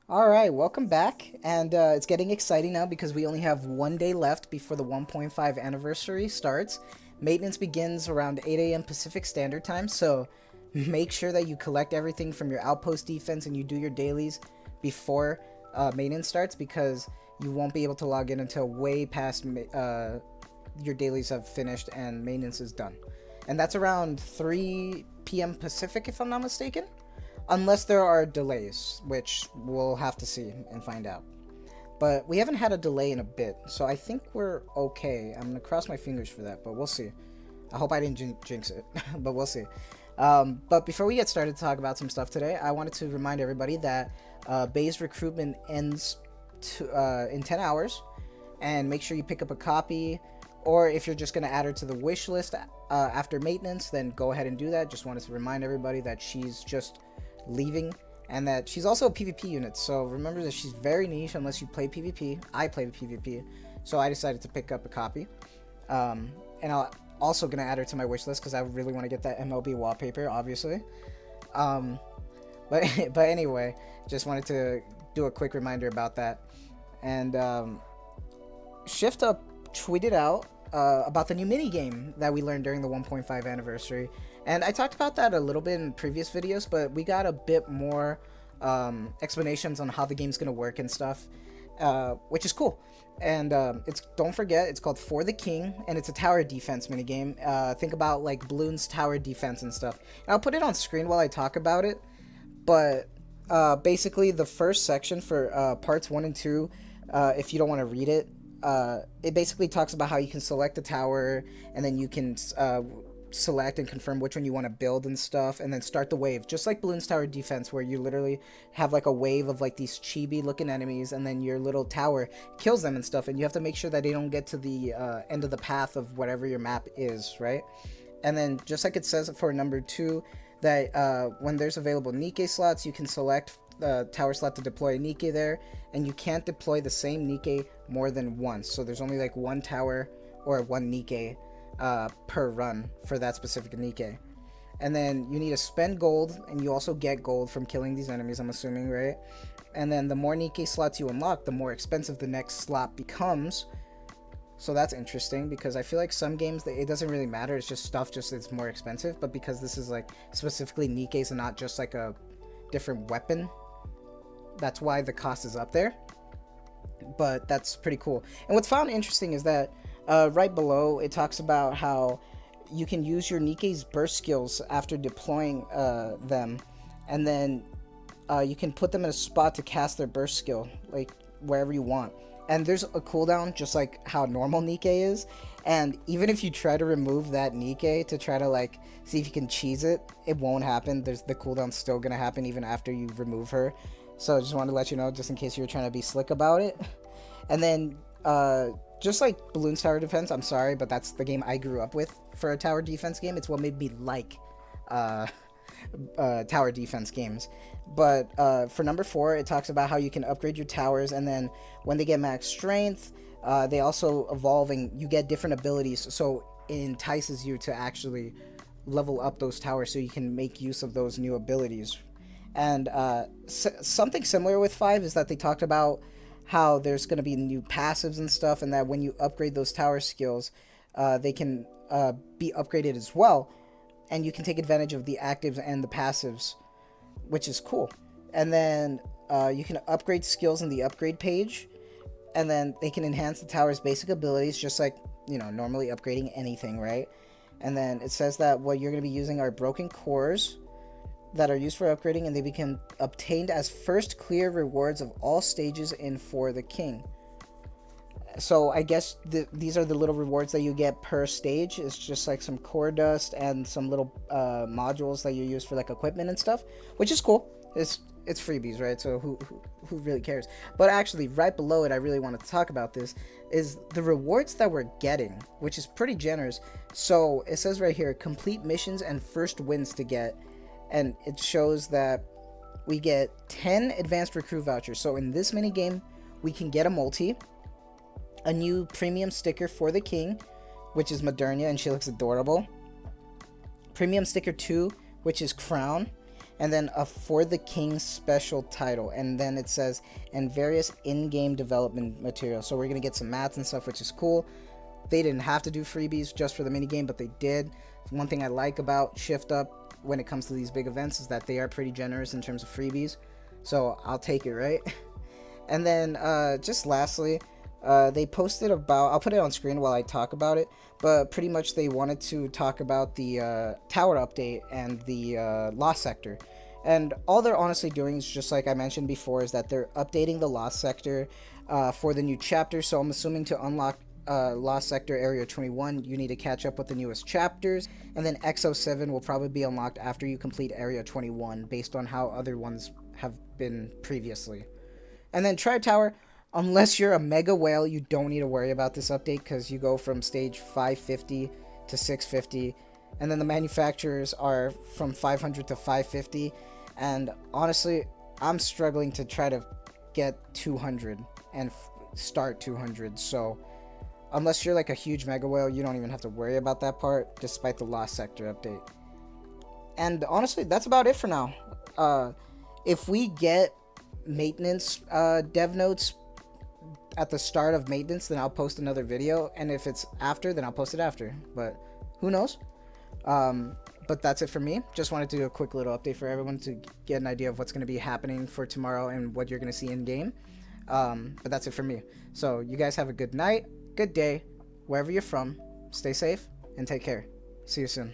All right, welcome back. And it's getting exciting now because we only have 1 day left before the 1.5 anniversary starts. Maintenance begins around 8 a.m. Pacific Standard Time, so make sure that you collect everything from your outpost defense and you do your dailies before maintenance starts because you won't be able to log in until way past your dailies have finished and maintenance is done. And that's around 3 p.m. Pacific, if I'm not mistaken. Unless there are delays, which we'll have to see and find out. But we haven't had a delay in a bit, so I think we're okay. I'm gonna cross my fingers for that, but we'll see. I hope I didn't jinx it, but we'll see. But before we get started to talk about some stuff today, I wanted to remind everybody that Bay's recruitment ends in 10 hours, and make sure you pick up a copy. Or if you're just going to add her to the wish list after maintenance, then go ahead and do that. Just wanted to remind everybody that she's just leaving and that she's also a PvP unit. So remember that she's very niche unless you play PvP. I play PvP, so I decided to pick up a copy. And I'll also going to add her to my wish list because I really want to get that MLB wallpaper, obviously. Um, but anyway, just wanted to do a quick reminder about that. And Shift Up tweeted out about the new mini game that we learned during the 1.5 anniversary, and I talked about that a little bit in previous videos, but we got a bit more explanations on how the game's gonna work and stuff, which is cool. And it's don't forget it's called For the King, and it's a tower defense mini game. Think about like Bloons tower defense and stuff. And I'll put it on screen while I talk about it, but basically the first section for parts 1 and 2, if you don't want to read it, it basically talks about how you can select a tower and then you can select and confirm which one you want to build and stuff, and then start the wave, just like Bloons tower defense, where you literally have like a wave of like these chibi looking enemies, and then your little tower kills them and stuff, and you have to make sure that they don't get to the end of the path of whatever your map is, right? And then just like it says for number 2, that when there's available Nikke slots, you can select the tower slot to deploy a Nikke there, and you can't deploy the same Nikke more than once. So there's only like one tower or one Nikke per run for that specific Nikke. And then you need to spend gold, and you also get gold from killing these enemies, I'm assuming, right? And then the more Nikke slots you unlock, the more expensive the next slot becomes. So that's interesting, because I feel like some games it doesn't really matter, it's just stuff just it's more expensive, but because this is like specifically Nikkes and not just like a different weapon, that's why the cost is up there. But that's pretty cool. And what's found interesting is that right below it talks about how you can use your Nikke's burst skills after deploying them, and then you can put them in a spot to cast their burst skill, like wherever you want. And there's a cooldown just like how normal Nikke is, and even if you try to remove that Nikke to try to like see if you can cheese it, it won't happen. There's the cooldown's still gonna happen even after you remove her. So I just wanted to let you know, just in case you were trying to be slick about it. And then just like Bloons tower defense, I'm sorry, but that's the game I grew up with for a tower defense game. It's what made me like tower defense games. But for number 4, it talks about how you can upgrade your towers, and then when they get max strength, they also evolve and you get different abilities, so it entices you to actually level up those towers so you can make use of those new abilities. And something similar with 5 is that they talked about how there's going to be new passives and stuff, and that when you upgrade those tower skills, they can be upgraded as well, and you can take advantage of the actives and the passives, which is cool. And then you can upgrade skills in the upgrade page, and then they can enhance the tower's basic abilities, just like, you know, normally upgrading anything, right? And then it says that what you're going to be using are broken cores that are used for upgrading, and they become obtained as first clear rewards of all stages in For the King. So I guess these are the little rewards that you get per stage. It's just like some core dust and some little modules that you use for like equipment and stuff, which is cool. It's freebies, right? So who really cares? But actually, right below it, I really wanted to talk about this, is the rewards that we're getting, which is pretty generous. So it says right here, complete missions and first wins to get, and it shows that we get 10 advanced recruit vouchers. So in this mini game, we can get a multi, a new premium sticker for the king, which is Modernia, and she looks adorable. Premium sticker 2, which is Crown, and then a For the King special title, and then it says, and various in-game development materials. So we're gonna get some mats and stuff, which is cool. They didn't have to do freebies just for the minigame, but they did. One thing I like about Shift Up when it comes to these big events is that they are pretty generous in terms of freebies, so I'll take it, right? And then just lastly, they posted about, I'll put it on screen while I talk about it, but pretty much they wanted to talk about the tower update and the Lost Sector. And all they're honestly doing is, just like I mentioned before, is that they're updating the Lost Sector for the new chapter. So I'm assuming to unlock Lost Sector Area 21, you need to catch up with the newest chapters, and then X07 will probably be unlocked after you complete Area 21, based on how other ones have been previously. And then Tribe Tower, unless you're a Mega Whale, you don't need to worry about this update, because you go from stage 550 to 650, and then the manufacturers are from 500 to 550, and honestly, I'm struggling to try to get 200 and start 200, so unless you're like a huge Mega Whale, you don't even have to worry about that part, despite the Lost Sector update. And honestly, that's about it for now. If we get maintenance dev notes at the start of maintenance, then I'll post another video, and if it's after, then I'll post it after, but who knows. But that's it for me. Just wanted to do a quick little update for everyone to get an idea of what's going to be happening for tomorrow and what you're going to see in game. But that's it for me. So you guys have a good night, good day, wherever you're from. Stay safe and take care. See you soon.